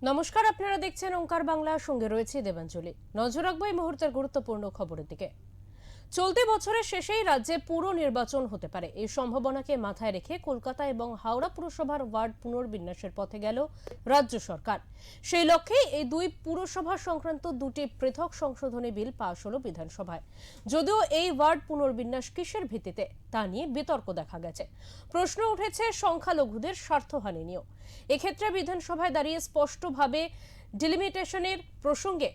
নমস্কার, আপনারা দেখছেন ওঙ্কার বাংলা, সঙ্গে রয়েছে দেবাঞ্জলি। নজর রাখবো এই মুহূর্তের গুরুত্বপূর্ণ খবরের দিকে। চলতি বছরের শেষেই রাজ্যে পুর নির্বাচন হতে পারে, এই সম্ভাবনাকে মাথায় রেখে কলকাতা এবং হাওড়া পুরসভার ওয়ার্ড পুনর্বিন্যাসের পথে গেল রাজ্য সরকার। সেই লক্ষ্যে এই দুই পুরসভা সংক্রান্ত দুটি পৃথক সংশোধনী বিল পাশ হলো বিধানসভায়। যদিও এই ওয়ার্ড পুনর্বিন্যাস কিসের ভিত্তিতে তা নিয়ে বিতর্ক দেখা গেছে। প্রশ্ন উঠেছে সংখ্যালঘুদের স্বার্থহানি নিয়েও। এক্ষেত্রে বিধানসভায় দাঁড়িয়ে স্পষ্টভাবে ডিলিমিটেশনের প্রসঙ্গে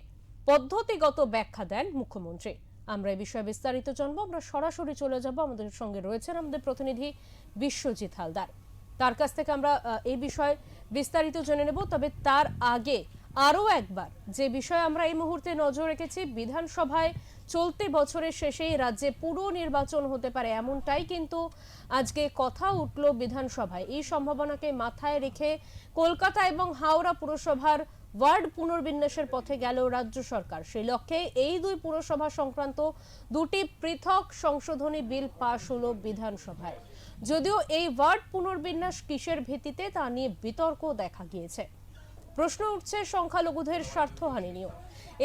পদ্ধতিগত ব্যাখ্যা দেন মুখ্যমন্ত্রী। আমরা এই বিষয়ে বিস্তারিত জানবো। আমরা সরাসরি চলে যাব, আমাদের সঙ্গে রয়েছেন আমাদের প্রতিনিধি বিশ্বজিৎ হালদার। তার কাছ থেকে আমরা এই বিষয়ে বিস্তারিত জেনে নেব। তবে তার আগে আরও একবার যে বিষয়ে আমরা এই মুহূর্তে নজর রেখেছি, বিধানসভায় চলতি বছরের শেষেই রাজ্যে পুর নির্বাচন হতে পারে, এমনটাই কিন্তু আজকে কথা উঠল বিধানসভায়। এই সম্ভাবনাকে মাথায় রেখে কলকাতা এবং হাওড়া পুরসভার ওয়ার্ড পুনর্বিন্যাসের পথে গেল রাজ্য সরকার। সেই লক্ষ্যে এই দুই পুরসভা সংক্রান্ত দুটি পৃথক সংশোধনী বিল পাশ হলো বিধানসভায়। যদিও এই ওয়ার্ড পুনর্বিন্যাস কিসের ভিত্তিতে তা নিয়ে বিতর্ক দেখা গিয়েছে। প্রশ্ন উঠছে সংখ্যালঘুদের স্বার্থহানি নিয়েও।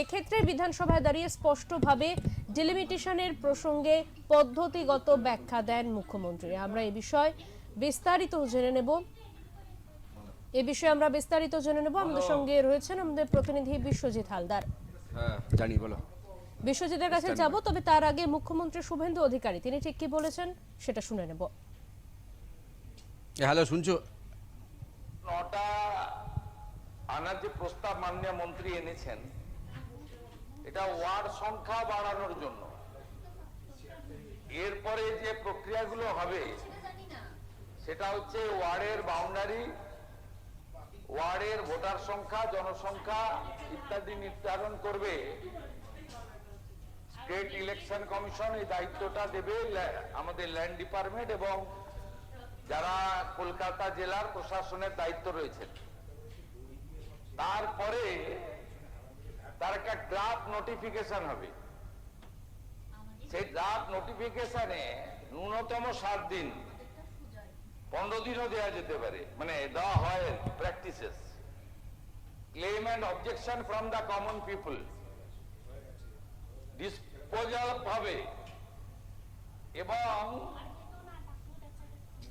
এক্ষেত্রে বিধানসভায় দাঁড়িয়ে স্পষ্টভাবে ডিলিমিটেশনের প্রসঙ্গে পদ্ধতিগত ব্যাখ্যা দেন মুখ্যমন্ত্রী। আমরা এই বিষয়ে বিস্তারিত জেনে নেব। আমাদের সঙ্গে রয়েছেন আমাদের প্রতিনিধি বিশ্বজিৎ হালদার। জানি, বলো। বিশ্বজিতের কাছে যাব, তবে তার আগে মুখ্যমন্ত্রী শুভেন্দু অধিকারী তিনি ঠিক কি বলেছেন সেটা শুনে নেব। হ্যালো, শুনছো? নটা আনার যে প্রস্তাব মাননীয় মন্ত্রী এনেছেন, এটা ওয়ার্ড সংখ্যা বাড়ানোর জন্য। এরপরে যে প্রক্রিয়াগুলো হবে সেটা হচ্ছে ওয়ার্ডের বাউন্ডারি, ওয়ার্ডের ভোটার সংখ্যা, জনসংখ্যা ইত্যাদি নির্ধারণ করবে স্টেট ইলেকশন কমিশন। এই দায়িত্বটা দেবে আমাদের ল্যান্ড ডিপার্টমেন্ট এবং যারা কলকাতা জেলার প্রশাসনের দায়িত্ব রয়েছে। তারপরে তার একটা ড্রাফট নোটিফিকেশন হবে। সেই ড্রাফট নোটিফিকেশনে ন্যূনতম 7 দিন, 15 দিনও দেওয়া যেতে পারে, মানে দেওয়া হয় practices. Claim and objection from the common people disposal হবে এবং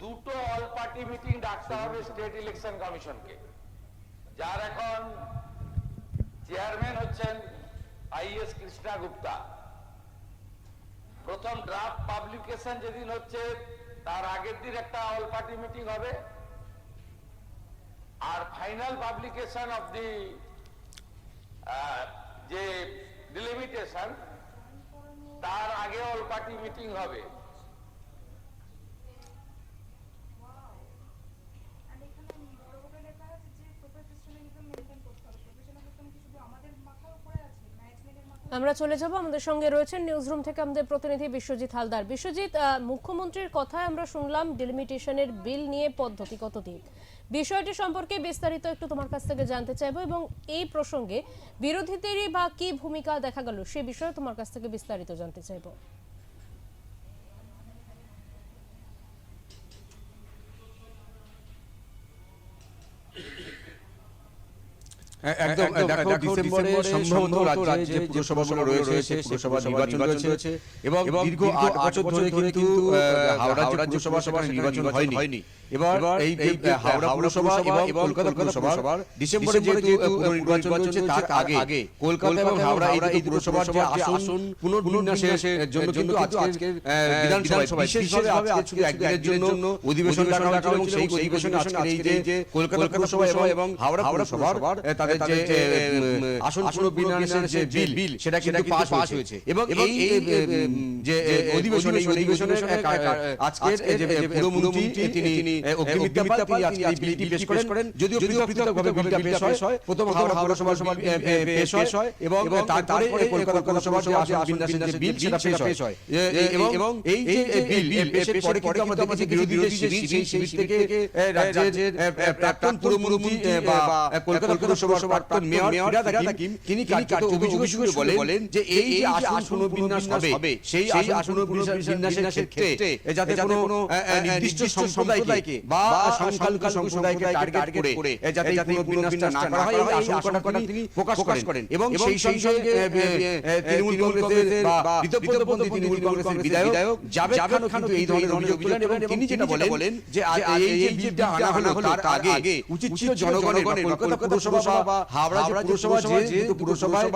দুটো অল পার্টি মিটিং ডাকতে হবে স্টেট ইলেকশন কমিশনকে, যার এখন চেয়ারম্যান হচ্ছেন আইএস কৃষ্ণা গুপ্তা। প্রথম ড্রাফট পাবলিকেশন যেদিন হচ্ছে তার আগের দিন একটা অল পার্টি মিটিং হবে, আর ফাইনাল পাবলিকেশন অফ দি যে ডিলিমিটেশন তার আগে অল পার্টি মিটিং হবে। আমরা চলে যাব, আমাদের সঙ্গে রয়েছেন নিউজরুম থেকে আমাদের প্রতিনিধি বিশ্বজিৎ হালদার। বিশ্বজিৎ, মুখ্যমন্ত্রীর কথায় আমরা শুনলাম ডিলিমিটেশনের বিল নিয়ে পদ্ধতিগত দিক, বিষয়টি সম্পর্কে বিস্তারিত একটু তোমার কাছ থেকে জানতে চাইবো এবং এই প্রসঙ্গে বিরোধীদেরই বা কি ভূমিকা দেখা গেল সে বিষয়ে তোমার কাছ থেকে বিস্তারিত জানতে চাইবো। একদম দেখো, ডিসেম্বরে সম্ভবত রাজ্যে যে পুরসভাগুলো রয়েছে সেই পুরসভা নির্বাচন রয়েছে এবং দীর্ঘ 8 বছর ধরে কিন্তু হাওড়া যে পুরসভা নির্বাচন হয়নি। এবার এই হাওড়া পুরসভা এবং কলকাতা পুরসভার ডিসেম্বরে যে নির্বাচন হচ্ছে তার আগে কলকাতা এবং হাওড়া এই পুরসভার যে আসন পুনর্বিন্যাসের জন্য কিন্তু আজকে বিধানসভায় বিশেষভাবে আজকে একদিনের জন্য অধিবেশন ডাকা হয়েছিল এবং সেই অধিবেশনে আজকে এই যে কলকাতা পুরসভা এবং হাওড়া পুরসভার তাদের যে আসন পুনর্বিন্যাসের যে বিল সেটা কিন্তু পাস হয়েছে এবং এই যে অধিবেশনে আজকের যে পুরমন্ত্রী তিনি অগ্নিমিত্রা পাল আজকে এই বিলটি পেশ করেন। যদিও পৃথকভাবে বিলটা পেশ হয়, প্রথম হাওড়া পুরসভা পেশ হয় এবং তারপরে কলকাতা পুরসভার যে আসন বিন্যাসের যে বিল সেটা পেশ হয় এবং এই যে বিল পেশের পরে কিন্তু আমরা দেখেছি বিরোধী সেই থেকে রাজ্যের প্রাক্তন পুরমন্ত্রী বা কলকাতা পুরসভার প্রাক্তন মেয়র ফিরহাদ হাকিম তিনি কার্যত অভিযোগের সুরে বলেন যে এই যে আসন পুনর্বিন্যাস হবে সেই আসন পুনর্বিন্যাসের ক্ষেত্রে যাতে কোনো নির্দিষ্ট সম্প্রদায়কে বা সংখ্যালঘু সম্প্রদায়কে টার্গেট করে যাতে পুনর্বিন্যাসটা না করা হয় এই আশঙ্কাটা তিনি প্রকাশ করেন এবং সেই সঙ্গে তৃণমূল কংগ্রেসের বা বিতর্কপন্থী তৃণমূল কংগ্রেসের বিধায়ক জাভেদ খানও কিন্তু এই ধরনের অভিযোগ তুলেন এবং তিনি যেটা বলেন যে এই যে বিলটা আনা হলো তার আগে উচিত ছিল জনগণের কলকাতা পুরসভা বা হাওড়া পুরসভা যেহেতু পুরসভায়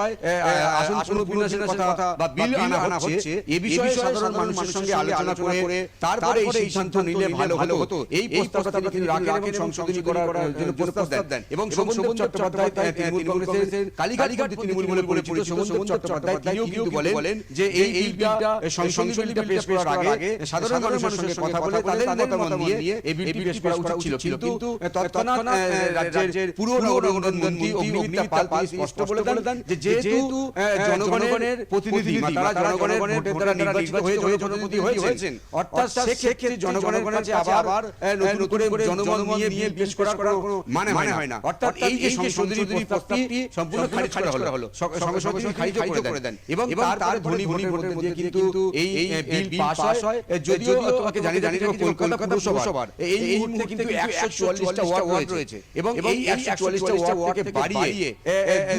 আসন পুনর্বিন্যাসের কথা বা বিল আনা হচ্ছে এই বিষয়ে সাধারণ মানুষের সঙ্গে আলোচনা করে তারপরে এই সিদ্ধান্ত নিলে ভালো হতো এই প্রস্তাবটা তিনি রাখেন এবং সংশোধনী করার জন্য প্রস্তাব দেন এবং শোভনদেব চট্টোপাধ্যায় তৃণমূল কংগ্রেসের কালীঘাট তৃণমূল বলে পরিচিত শোভনদেব চট্টোপাধ্যায় তিনিও কিন্তু বলেন যে এই বিলটা সংশোধনীটা পেশ করার আগে সাধারণ মানুষের সঙ্গে কথা বলে তাদের মতামত নিয়ে এই বিলটি পেশ করা উচিত ছিল কিন্তু তৎক্ষণাৎ রাজ্যের পুর নগর মন্ত্রী অগ্নিমিত্রা পাল তিনি স্পষ্ট বলে দেন যে যেহেতু জনগণের প্রতিনিধি বা তারা জনগণের ভোটের দ্বারা নির্বাচিত হয়ে জনপ্রতিনিধি হয়েছেন অর্থাৎ সেক্ষেত্রে জনগণের কাছে আবার নতুন করে জনমত নিয়ে পেশ করার কোনো মানে হয় না অর্থাৎ এই যে সংশোধনী প্রস্তাবটি সম্পূর্ণ খারিজ করা হলো সঙ্গে সঙ্গে খারিজ করে দেন এবং তার ধনী ভোটের মধ্যে কিন্তু এই বিল পাস হয় যদিও তোমাকে জানি যে কলকাতা পুরসভার এই মুহূর্তে কিন্তু 144টা ওয়ার্ড রয়েছে এবং এই 144টা ওয়ার্ডকে বাড়িয়ে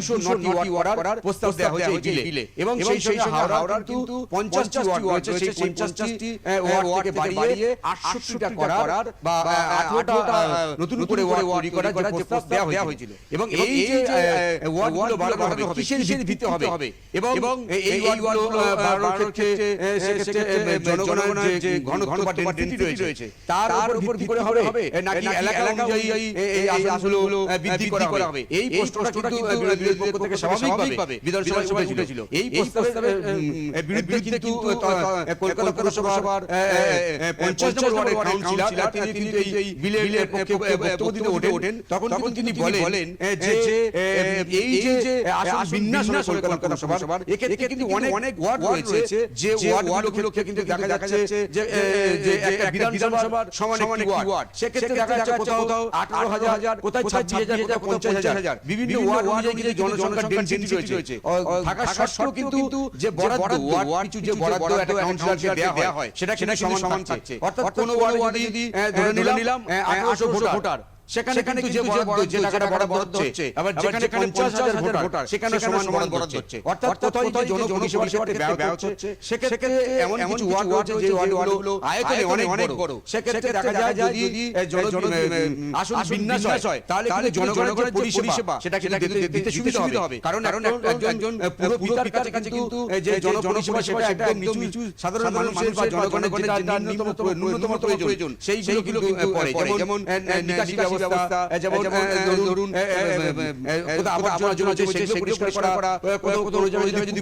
209টি ওয়ার্ড করার প্রস্তাব দেওয়া হয়েছে এই বিলে এবং সেই সঙ্গে হাওড়ার কিন্তু 50টি ওয়ার্ড রয়েছে সেই 50টি ওয়ার্ডকে বাড়িয়ে 68টা করার বা 18টা নতুন করে ওয়ার্ড তৈরি করার যে প্রস্তাব দেওয়া হয়েছিল এবং এই যে ওয়ার্ডগুলো বাড়ানো হবে কিসের ভিত্তিতে হবে এবং এই ওয়ার্ডগুলো বাড়ানোর ক্ষেত্রে সেক্ষেত্রে জনগণের যে ঘনত্ব বা ডেন্সিটি রয়েছে তার উপর ভিত্তি করে হবে নাকি এলাকা অনুযায়ী এই আসনগুলো বৃদ্ধি করা হবে এই প্রশ্নটা কিন্তু বিরোধীদের পক্ষ থেকে স্বাভাবিকভাবে বিধানসভায় উঠেছিল এই প্রস্তাবের বিরুদ্ধে কিন্তু কলকাতা পুরসভার 50 নম্বর ওয়ার্ডের কাউন্সিলর তিনি এই বিলের পক্ষে বক্তব্য দিতে ওঠেন তখন তিনি বলেন যে এই যে আসন বিন্যাস হলো কলকাতা পুরসভার এক্ষেত্রে কিন্তু অনেক ওয়ার্ড রয়েছে যে ওয়ার্ডগুলোকে কিন্তু দেখা যাচ্ছে যে একটা বিধানসভার সমান একটি ওয়ার্ড সেক্ষেত্রে দেখা যাচ্ছে কোথাও 18,000 কোথায় 26,000 কোথায় 50,000 বিভিন্ন ওয়ার্ড অনুযায়ী কিন্তু জনসংখ্যার ডেনসিটি রয়েছে থাকা সত্ত্বেও কিন্তু যে বরাদ্দ ওয়ার্ড কিছু যে বরাদ্দ একটা কাউন্সিলরকে দেওয়া হয় সেটা সমান থাকছে অর্থাৎ কোন ওয়ার্ডে যদি ধরে নিলাম 1800 ভোটার সেখানে কিন্তু যে বরাদ্দ যে টাকাটা বরাদ্দ হচ্ছে আবার যেখানে 50,000 ভোটার সেখানে সমান বরাদ্দ হচ্ছে অর্থাৎ কোথাও যে জনপরিষেবাতে ব্যাহত হচ্ছে সেক্ষেত্রে এমন কিছু ওয়ার্ড রয়েছে যে ওয়ার্ডগুলো আয়তনে অনেক বড় সেক্ষেত্রে দেখা যায় যদি আসন বিন্যাস হয় তাহলে কিন্তু জনগণের পরিষেবা সেটা কিন্তু দিতে সুবিধা হবে কারণ একজন পুরোপিতার কাছে কিন্তু যে জনপরিষেবা সেটা একদম নিচু সাধারণ মানুষের বা জনগণের যেটা ন্যূনতম প্রয়োজন সেইগুলো কিন্তু পড়ে যেমন নিকাশি ব্যবস্থা যেমন ধরুন আবর্জনা জমা সেগুলো পরিষ্কার করা কোনো জায়গায় যদি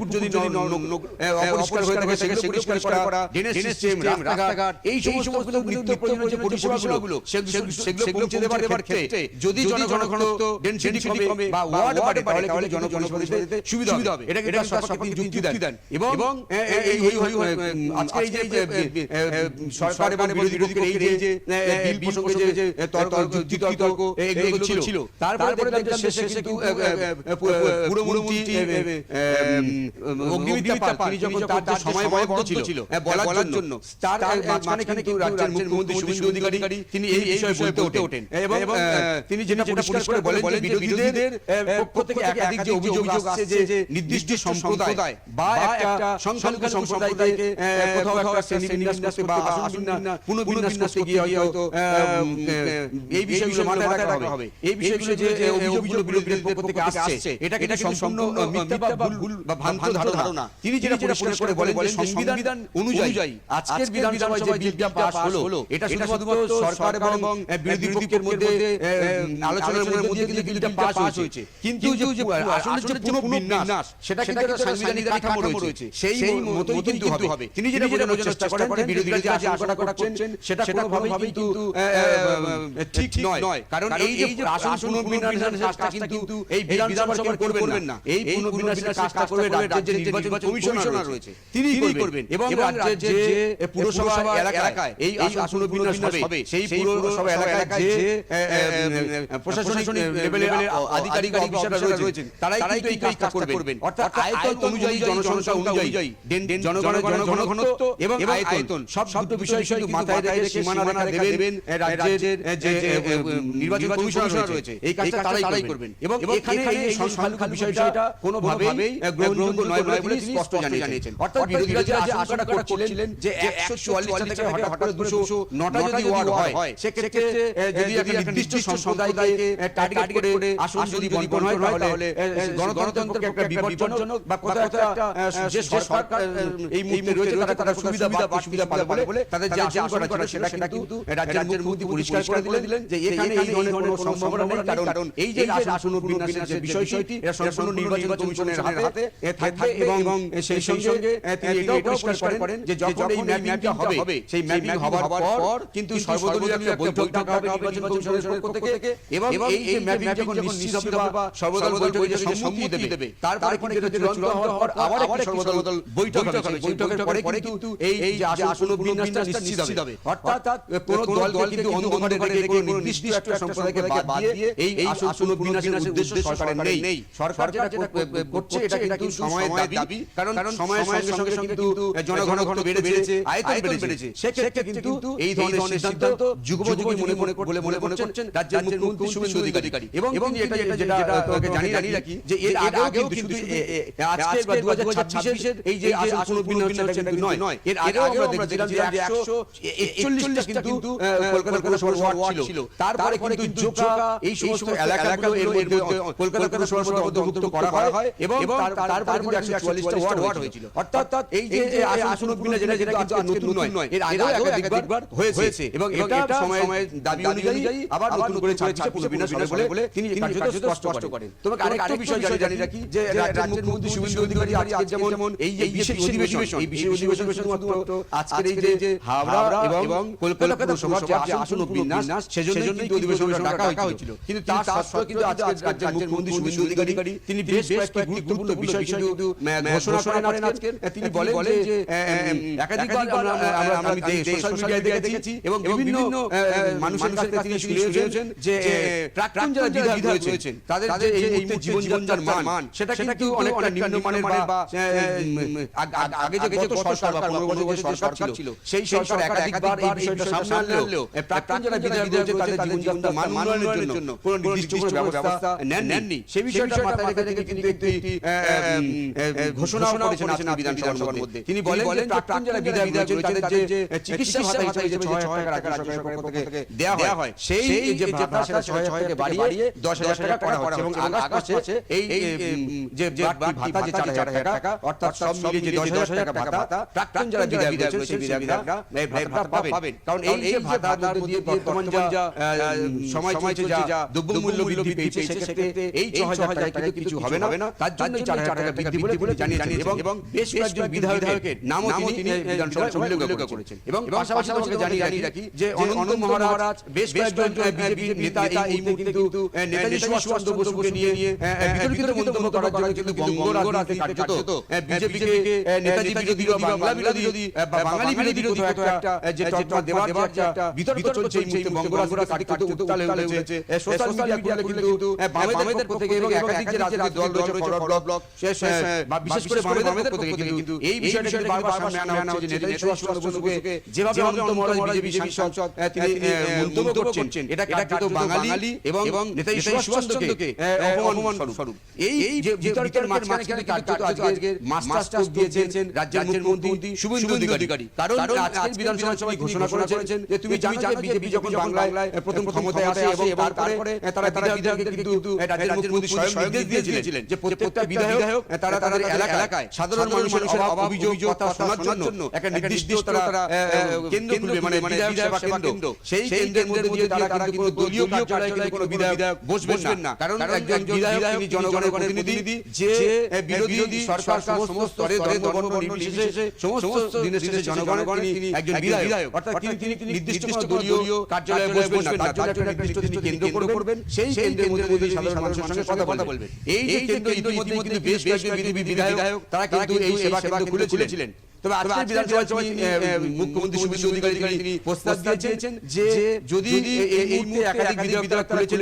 অপরিষ্কার হয়ে থাকে সেগুলো পরিষ্কার করা ড্রেনেজ সিস্টেম রাস্তাঘাট এই সমস্ত নিত্য প্রয়োজনীয় যে পরিষেবাগুলো সেগুলো পৌঁছে দেবার ক্ষেত্রে যদি জনঘনত্ব ডেনসিটি কমে বা ওয়ার্ড বাড়ে তাহলে জনপরিষেবা দিতে সুবিধা হবে এটা কিন্তু সরকার যুক্তি দেন এবং এই আজকে এই যে সরকার এবং বিরোধী পক্ষের এই যে বিল প্রসঙ্গে যে তর্ক এগুলো ছিল তারপরে দেখলাম শেষে কিন্তু পুরমন্ত্রী অগ্নিমিত্রা পাল তিনি যখন তার সময় বরাদ্দ ছিল বলার জন্য তার মাঝখানে কিন্তু রাজ্যের মুখ্যমন্ত্রী শুভেন্দু অধিকারী তিনি এই বিষয়ে বলতে ওঠেন এবং তিনি যেটা পরিষ্কার করে বলেন যে বিরোধীদের পক্ষ থেকে একাধিক যে অভিযোগ আসছে যে নির্দিষ্ট সম্প্রদায় বা একটা সংখ্যালঘু সম্প্রদায়কে কোথাও একটা শ্রেণী বিন্যাস করতে বা আসন পুনর্বিন্যাস করতে গিয়ে হয়তো এই বিষয়গুলো মাথায় রাখা হবে এই বিষয়গুলো যে অভিযোগগুলো বিরোধীদের পক্ষ থেকে আসছে এটা সম্পূর্ণ মিথ্যা বা ভুল বা ভ্রান্ত ধারণা তিনি যেটা পরিষ্কার করে বলেন যে সংবিধান অনুযায়ী আজকের বিধানসভায় যে বিলটা পাস হলো এটা শুধুমাত্র সরকার এবং বিরোধী পক্ষের মধ্যে আলোচনার মধ্যে কিন্তু বিলটা পাস হয়েছে কিন্তু যে আসলে যে পুনর্বিন্যাস সেটা কিন্তু একটা সাংবিধানিক কাঠামো রয়েছে সেই মতই কিন্তু হবে তিনি যেটা বোঝানোর চেষ্টা করেন যে বিরোধীরা যে আশঙ্কা করছেন সেটা কোনোভাবেই কিন্তু ঠিক নয় কারণ এই যে আসন পুনর্বিন্যাসের কাজটা কিন্তু এই বিধানসভা করবেন না, এই পুনর্বিন্যাসের কাজটা করবে রাজ্যের যে নির্বাচন কমিশনার রয়েছে তিনি করবেন, এবং রাজ্যের যে পুরসভা এলাকায় এই আসন পুনর্বিন্যাস হবে, সেই পুরসভা এলাকায় যে প্রশাসনিক লেভেলের আধিকারিক অফিসাররা রয়েছেন তারাই কিন্তু এই কাজটা করবেন। অর্থাৎ আয়তন অনুযায়ী, জনসংখ্যা অনুযায়ী, জনগণের জনঘনত্ব এবং আয়তন সব দুটো বিষয় কিন্তু মাথায় রেখে সীমানা দেবেন রাজ্যের যে নির্বাচন কমিশনার রয়েছে, এই কাজটা তারাই করবেন। এবং এখানে এই সংখ্যালঘু বিষয়টা কোনোভাবেই গ্রহণযোগ্য নয় বলে তিনি স্পষ্ট জানিয়েছেন। অর্থাৎ বিরোধীরা যে আশঙ্কা করছিলেন যে 144টা থেকে হঠাৎ 209টা যদি ওয়ার্ড হয়, সেক্ষেত্রে যদি একটা নির্দিষ্ট সম্প্রদায়কে টার্গেট করে আসন যদি বন্টন হয় তাহলে গণতন্ত্রকে একটা বিপজ্জনক বা কোথাও একটা যে সরকার এই মুহূর্তে রয়েছে তারা সুবিধা পাবে বলে তাদের যে আশঙ্কা ছিল সেটা কিন্তু রাজ্যের মুখ্যমন্ত্রী পরিষ্কার করে দিলেন যে এখানে এই ধরনের কোনো সম্ভাবনা নেই, কারণ এই যে আসন বিন্যাসের যে বিষয়টি এটা সম্পূর্ণ নির্বাচন কমিশনের হাতে থাকবে। এবং সেই সঙ্গে তিনি এটাও পরিষ্কার করেন যে যখন এই ম্যাপিংটা হবে, সেই ম্যাপিং হবার পর কিন্তু সর্বদলীয় একটা বৈঠক ডাকা হবে নির্বাচন কমিশনের পক্ষ থেকে, এবং এই যে ম্যাপিং যখন নিশ্চিত হবে বা সর্বদল বৈঠকে যে সম্মতি দেবে, তারপরে কিন্তু চূড়ান্ত হওয়ার পর আবার একটি সর্বদল বৈঠক হবে। বৈঠকের পরে কিন্তু এই যে আসন বিন্যাসটা নিশ্চিত হবে। অর্থাৎ কোন দল কিন্তু অন্ধকারে রেখে নির্দিষ্ট একটা সম্প্রদায়কে বাদ দিয়ে এই আসন বিন্যাসের উদ্দেশ্য সরকারের নেই। সরকার যেটা করছে এটা কিন্তু সময়ের দাবি, কারণ সময়ের সঙ্গে সঙ্গে কিন্তু জনঘনত্ব বেড়েছে, আয়তন বেড়েছে। সেক্ষেত্রে কিন্তু এই ধরনের সিদ্ধান্ত যুগোপযোগী মনে করছেন রাজ্যের মুখ্যমন্ত্রী শুভেন্দু অধিকারী। এবং যেটা জানিয়ে রাখি যে এর আগেও কিন্তু আজকে বা 2026 এই যে আসন বিন্যাস কিন্তু নয়, এর আগেও আমরা দেখলাম যে 141টা কিন্তু কলকাতা পুরসভার ওয়ার্ড ছিল। তারপরে কিন্তু জোকা এই সমস্ত এলাকাগুলো এর মধ্যে কলকাতা পুরসভার অন্তর্ভুক্ত করা হয়, এবং তারপরে কিন্তু 144টা ওয়ার্ড হয়েছিল। অর্থাৎ এই যে আসন বিন্যাস যেটা কিন্তু আজকে নতুন নয়, এর আগেও একাধিকবার হয়েছে, এবং এটা সময়ের দাবি অনুযায়ী আবার নতুন করে 26টা পুনর্বিন্যাস হবে বলে তিনি কার্যত স্পষ্ট করেন। তোমাকে আরেকটা বিষয় জানিয়ে রাখি যে রাজ্যের মুখ্যমন্ত্রী শুভেন্দু অধিকারী আজকে যেমন এই যে বিশেষ অধিবেশন, এই বিশেষ অধিবেশন শুধুমাত্র আজকের এই যে হাওড়া এবং কলকাতা পুরসভার যে আসন বিন্যাস সেজন্য কিন্তু অধিবেশনটা ডাকা হয়েছিল। কিন্তু তার সত্ত্বেও কিন্তু আজকে রাজ্যের মুখ্যমন্ত্রী শুভেন্দু অধিকারী তিনি বেশ কয়েকটি গুরুত্বপূর্ণ বিষয় কিন্তু ঘোষণা করেন। আজকে তিনি বলেন যে একাধিকবার আমি সোশ্যাল মিডিয়ায় দেখেছি এবং বিভিন্ন মানুষের কাছ থেকে তিনি শুনেছেন যে প্রাক্তন যারা বিধায়ক রয়েছেন তাদের যে এই মুহূর্তে জীবনযাত্রার মান সেটা কিন্তু অনেকটা নিম্নমানের বা আগে যে গত সরকার বা 15 বছর যে সরকার ছিল সেই সরকার একাধিকবার এই বিষয়টা সামনে আনলেও প্রাক্তন যারা বিধায়ক রয়েছে তাদের জীবনযাত্রার মান উন্নয়নের জন্য কোনো নির্দিষ্ট কোনো ব্যবস্থা নেননি। সেই বিষয়টা মাথায় রেখে কিন্তু একটি ঘোষণা করেছেন আজকে বিধানসভার মধ্যে। তিনি বলেন যে প্রাক্তন যারা বিধায়ক রয়েছে তাদের যে চিকিৎসা ভাতা হিসেবে যে 6,000 টাকা রাজ্য সরকারের পক্ষ থেকে দেওয়া হয়, সেই যে ভাতা সেটা 6,000 থেকে বাড়িয়ে 10,000 টাকা করা হচ্ছে, এবং আগস্ট মাসে এই যে বাড়তি ভাতা যে 4,000 টাকা অর্থাৎ সব মিলিয়ে যে 10,000 টাকা ভাতা প্রাক্তন যারা বিধায়ক রয়েছে সেই বিধায়করা এই ভাতা পাবেন। কারণ এই যে ভাতার মধ্যে বর্তমান যা সময় চলছে, যা দ্রব্যমূল্য বৃদ্ধি পেয়েছে, সেক্ষেত্রে এই 6,000 টাকা কিছু হবে না। তার জন্য 4,000 টাকা বৃদ্ধি বলে জানিয়েছেন, এবং বেশ কয়েকজন বিধায়কের নামও তিনি বিধানসভায় উল্লেখ করেছেন। এবং পাশাপাশি আমাকে জানিয়ে রাখি যে অনন্ত মহারাজ বেশ কয়েকজন বিজেপি নেতা এই মুহূর্তে কিন্তু নেতাজি সুভাষচন্দ্র বসুকে নিয়ে বিতর্কিত মন্তব্য করার জন্য কিন্তু বঙ্গ রাজনীতি কার্যত বিজেপিকে নেতাজি বিরোধী বা বাংলা বিরোধী বা বাঙালি বিরোধী একটা যে তকমা দেওয়ার একটা বিতর্ক চলছে এই মুহূর্তে বঙ্গ রাজনীতি কার্যত উত্তাল হয়ে উঠেছে। সোশ্যাল মিডিয়া কিন্তু বামেদের পক্ষ থেকে এবং একাধিক যে রাজনৈতিক দল রয়েছে ফরওয়ার্ড ব্লক বা বিশেষ করে বামেদের পক্ষ থেকে কিন্তু এই বিষয়টা বারবার সামনে আনা হচ্ছে যে নেতাজি সুভাষচন্দ্র বসুকে যেভাবে অনন্ত মহারাজ বিজেপি সাংসদ তিনি মন্তব্য করছেন এটা কার্যত বাঙালি এবং নেতাজি সুভাষচন্দ্রকে অপমান স্বরূপ। এই যে বিতর্কের মাঝখানে কিন্তু কার্যত আজকে মাস্টার স্ট্রোক দিয়েছেন রাজ্যের মুখ্যমন্ত্রী শুভেন্দু অধিকারী। কারণ আজকের বিধানসভায় ঘোষণা করেছেন যে তুমি জানো যে বিজেপি যখন বাংলায় প্রথম ক্ষমতায় আসে এবং তারপরে তারা বিধায়ককে কিন্তু রাজ্যের মুখ্যমন্ত্রী স্বয়ং নির্দেশ দিয়েছিলেন যে প্রত্যেকটা বিধায়ক তারা তাদের এলাকায় সাধারণ মানুষের অভিযোগ কথা শোনার জন্য একটা নির্দিষ্ট তারা কেন্দ্র খুলবে, মানে বিধায়ক সেবা কেন্দ্র। সেই কেন্দ্রের মধ্যে দিয়ে তারা কিন্তু দলীয় কার্যালয়ে কোনো বিধায়ক বসবেন না, কারণ একজন বিধায়ক তিনি জনগণের প্রতিনিধি, যে বিরোধী সরকার সমস্ত স্তরে ধর্ম নির্বিশেষে সমস্ত দিনের শেষে জনগণ তিনি একজন বিধায়ক। অর্থাৎ তিনি নির্দিষ্ট কোনো দলীয় কার্যালয়ে বসবেন না, তার জন্য একটা নির্দিষ্ট কেন্দ্র করবেন, সেই কেন্দ্রের মধ্যে সাধারণ মানুষের সঙ্গে কথা বলবেন। এই যে কেন্দ্র ইতিমধ্যে কিন্তু বেশ কয়েকজন বিধায়ক তারা কিন্তু এই সেবা কেন্দ্র খুলেছিলেন। তবে আজকের বিধানসভায় মুখ্যমন্ত্রী শুভেন্দু অধিকারী তিনি প্রস্তাব দিয়েছেন যে যদি এই মুহূর্তে একাধিক বিধায়ক খুলেছেন,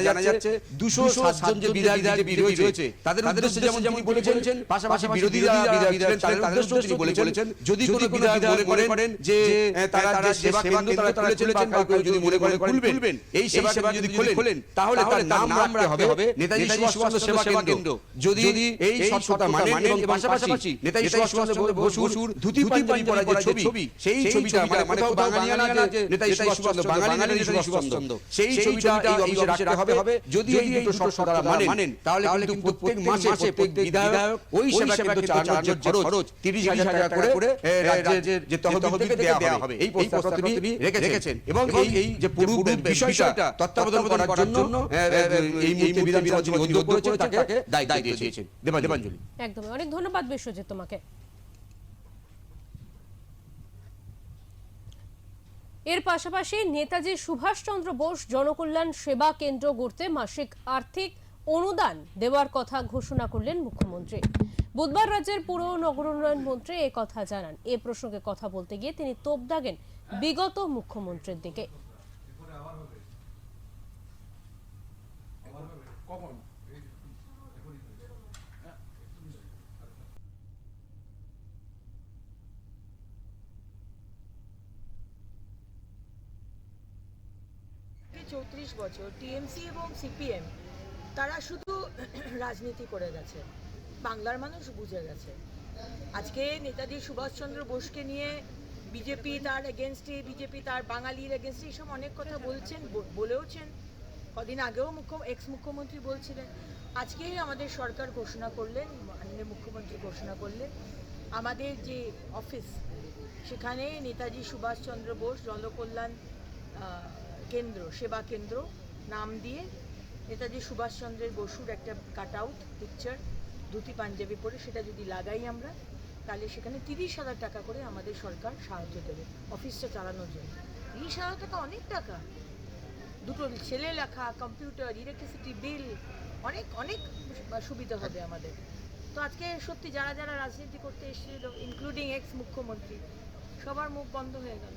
জানা যাচ্ছে 207 জন যে বিধায়ক রয়েছে তাদের উদ্দেশ্যে যেমন বলেছেন, পাশাপাশি বিরোধীরা বিধায়ক ছিলেন তাদের উদ্দেশ্যে তিনি বলেছেন যদি কোনো বিধায়ক মনে করেন যে তারা যে সেবা কেন্দ্র তারা খুলেছেন বা কেউ যদি মনে করেন খুলবেন, এই সেবা কেন্দ্র যদি খোলেন তাহলে তার নাম রাখতে হবে নেতাজি সুভাষচন্দ্র সেবা কেন্দ্র। যদি এই স্বচ্ছতা মানেন এবং পাশাপাশি নেতাজি সুভাষচন্দ্র বসুর ধুতি পাঞ্জাবি পরা যে ছবি, সেই ছবিটা মানে কোথাও বাঙালিয়ানা যে নেতাজি সুভাষচন্দ্র, বাঙালি নেতাজি সুভাষচন্দ্র, সেই ছবিটা এই অফিসে রাখতে হবে। যদি এই দুটো স্বচ্ছতা মানেন তাহলে কিন্তু প্রত্যেক মাসে প্রত্যেক বিধায়ক ওই সেবা কেন্দ্র চালানোর খরচ 30,000 টাকা করে রাজ্যের যে তহবিল থেকে দেওয়া হবে। এই প্রস্তাব তিনি রেখেছেন এবং এই যে পুরো বিষয়টা তত্ত্বাবধান করার জন্য এই মুহূর্তে বিধানসভা যিনি অধ্যক্ষ রয়েছেন তাকে দায়িত্ব দিয়েছেন দেবাঞ্জলি। একদমই, অনেক ধন্যবাদ বিশ্বজিৎ তোমাকে। এর পাশাপাশি নেতাজি সুভাষচন্দ্র বোস জনকল্যাণ সেবা কেন্দ্র গড়তে মাসিক আর্থিক অনুদান দেওয়ার কথা ঘোষণা করলেন মুখ্যমন্ত্রী। বুধবার রাজ্যের পুর ও নগর উন্নয়ন মন্ত্রী এ কথা জানান। এ প্রসঙ্গে কথা বলতে গিয়ে তিনি তোপ দাগেন বিগত মুখ্যমন্ত্রীর দিকে। 34 বছর টিএমসি এবং সিপিএম তারা শুধু রাজনীতি করে গেছে, বাংলার মানুষ বুঝে গেছে। আজকে নেতাজি সুভাষচন্দ্র বোসকে নিয়ে বিজেপি তার এগেনস্টে, বিজেপি তার বাঙালির এগেনস্টে এইসব অনেক কথা বলেওছেন। কদিন আগেও এক্স মুখ্যমন্ত্রী বলছিলেন। আজকেই আমাদের সরকার ঘোষণা করলেন, মাননীয় মুখ্যমন্ত্রী ঘোষণা করলেন আমাদের যে অফিস সেখানে নেতাজি সুভাষচন্দ্র বোস জনকল্যাণ কেন্দ্র, সেবা কেন্দ্র নাম দিয়ে নেতাজি সুভাষচন্দ্রের বসুর একটা কাট আউট পিকচার ধুতি পাঞ্জাবি পরে সেটা যদি লাগাই আমরা, তাহলে সেখানে 30,000 টাকা করে আমাদের সরকার সাহায্য দেবে অফিসটা চালানোর জন্য। 30,000 টাকা অনেক টাকা, দুটো ছেলে লেখা, কম্পিউটার, ইলেকট্রিসিটি বিল, অনেক অনেক সুবিধা হবে আমাদের। তো আজকে সত্যি যারা যারা রাজনীতি করতে এসেছিল, ইনক্লুডিং এক্স মুখ্যমন্ত্রী, সবার মুখ বন্ধ হয়ে গেল।